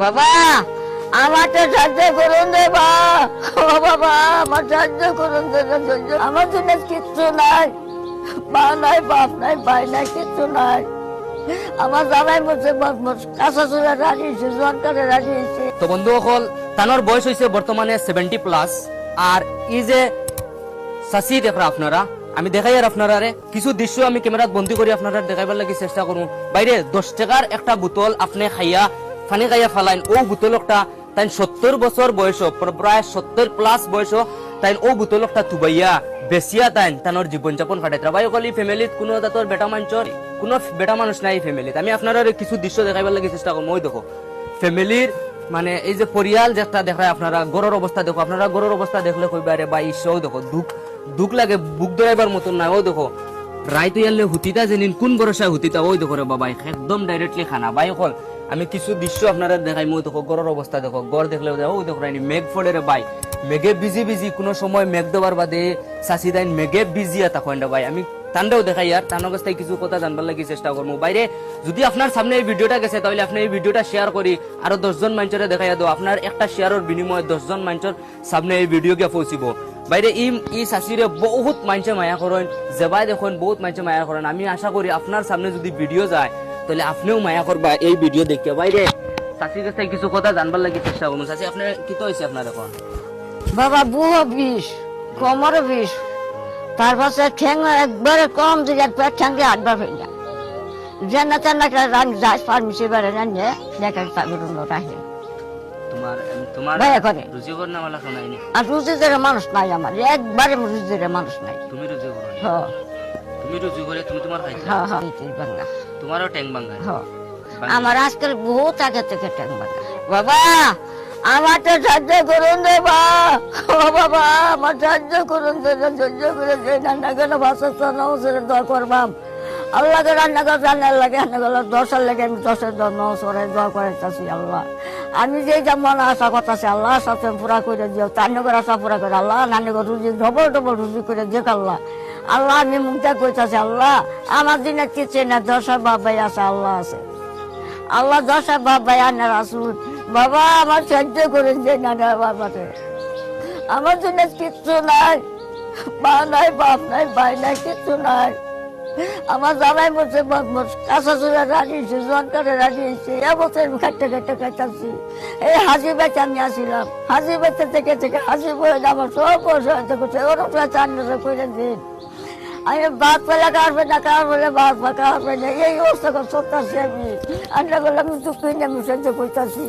বাবা আমাকে সাহায্য করুন রে বাবা আমার সাহায্য করুন আমার জন্য কিচ্ছু নাই, মা নাই, বাপ নাই, ভাই নাই, কিচ্ছু নাই। আমার জামাই বলছে কাঁচা চুলা রাখিয়েছে, জোয়ানকারে রাখিয়েছে। তো বন্ধু সকল তানোর বয়স হয়েছে বর্তমানে 70+। আর এই যে চাচি দেখরা আপনারা, আমি দেখাই আর আপনারা কিছু দৃশ্য আমি ক্যামেরাত বন্দি করি আপনারা দেখাইবার লাগি চেষ্টা করুন। বাইরে 10 টাকার একটা বোতল আপনি খাইয়া পানি খাইয়া ফালাইন, ও বোতল একটা তাই 70 বছর বয়স, প্রায় 70+ বয়স, তাই ও বোতল একটা তুবাইয়া বেসিয়া তাই তানোর জীবনযাপন কাটাইতরা। ভাই অকল ফ্যামিলিত কোনো তাতর বেটা মানুষের কোনো বেটা মানুষ নাই ফ্যামিলিত। আমি আপনারা কিছু দৃশ্য দেখাইবার লাগি চেষ্টা করবো। ওই দেখো ফ্যামিলির মানে এই যে পরিয়াল যেটা দেখায় আপনারা, গড়ের অবস্থা দেখো, আপনারা গড়ের অবস্থা দেখলে কইবা আরে ভাই ঈশ্বর দেখো দুঃখ লাগে, বুক ধরাইবার মতন না। ও দেখো রায় তো ইয়ালে হুতিতা জেনিন কোন ভরসায় হুতিতা, ওই দেখো রে বাবা একদম ডাইরেক্টলি খানা। ভাই অকল আমি কিছু দৃশ্য আপনারা দেখাই। মই দেখো গড়ের অবস্থা দেখো, গড় দেখলে ওই দেখো রাইনি মেঘ ফোড়ে রে ভাই, মেঘে বিজি কোনো সময় মেঘ দেওয়ার বাদে চাষি দাইন মেঘে বিজি এটা কইন্ডা ভাই। আমি তান্ডাও দেখাই আর তার কাছ থেকে কিছু কথা জানবার লাগি চেষ্টা করবো। বাইরে যদি আপনার সামনে এই ভিডিওটা গেছে তাহলে আপনি এই ভিডিওটা শেয়ার করি আরো 10 জন মানুষের দেখাইয়া দাও। আপনার একটা শেয়ারের বিনিময়ে 10 জন মানুষের সামনে এই ভিডিও গিয়ে পৌঁছিব। বাইরে ই চাষিরে বহুত মানুষে মায়া করেন, যেবাই দেখুন বহুত মানুষে মায়া করেন। আমি আশা করি আপনার সামনে যদি ভিডিও যায় তাহলে আপনিও মায়া করবা এই ভিডিও দেখে। বাইরে চাষির কাছ থেকে কিছু কথা জানবার লাগি চেষ্টা করবো। চাষি আপনার কি তো হয়েছে আপনার এখন? বাবা বুড়ো বিষ, কোমর বিষ, তার পাশে ঠ্যাং একবারে কম দিকে পেট ঠ্যাঙ্গে আটবার হয়ে যায়। যেন তেন রান যাস ফার্মেসি বেড়ে রান্নে দেখা রাখে তোমার ভাইয়া করে রুজি কর না মালা শোনাইনি। আর রুজিদের মানুষ নাই আমার, একবারে রুজিদের মানুষ নাই। তুমি রুজি করো? হ্যাঁ তুমি রুজি করে তুমি তোমার খাইছো? হ্যাঁ হ্যাঁ বাংলা তোমারও ট্যাং ভাঙা? হ্যাঁ আমার আজকাল বহুত আগে থেকে ট্যাং ভাঙা। বাবা আমাকে সাহায্য করুন রে বাবা আমার সাহায্য করুন, সহ্য করে যে রান্না করে ভাষা নজরে দোয়া করবাম। আল্লাহকে রান্না করে রান্নার লাগে রান্না করলে 10-এর লাগে আমি 10-এর নজরে দোয়া করে চাচ্ছি। আল্লাহ আমি যে যেমন আশা করতেছি আল্লাহ সাথে পুরা করে দিও, তান্নগর আশা পুরা করে আল্লাহ, নান্নগর রুজি ডবল রুজি করে দেখ আল্লাহ। আল্লাহ আমি মুখটা কইতাছি আল্লাহ আমার দিনে কিছু না, 10 বাপ ভাই আছে, আল্লাহ আছে, আল্লাহ 10 বাপ ভাই আনা রাসূল। বাবা আমার সাহায্য করেন যে নানা বাবাতে, আমার জন্য কিচ্ছু নাই, মা নাই, বাপ নাই, ভাই নাই, কিচ্ছু নাই। আমার জামাই বলছে কাঁচা চুলা রাখিয়েছে, জোয়ানকারে রাখিয়েছে, এবছর খাইতে খাইতেছি। এই হাজি বেচে আমি আসিলাম, হাজি বেচে থেকে হাজি বলে আমার সব পয়সা হইতে করছে, ওরকম 4 করে দিন। আমি ভাত পেলে কাটবে না, বলে ভাত বা কাটবে না, এই অবস্থা করতেছি আমি। আন্না করলে আমি চুপ করে আমি সহ্য করতেছি।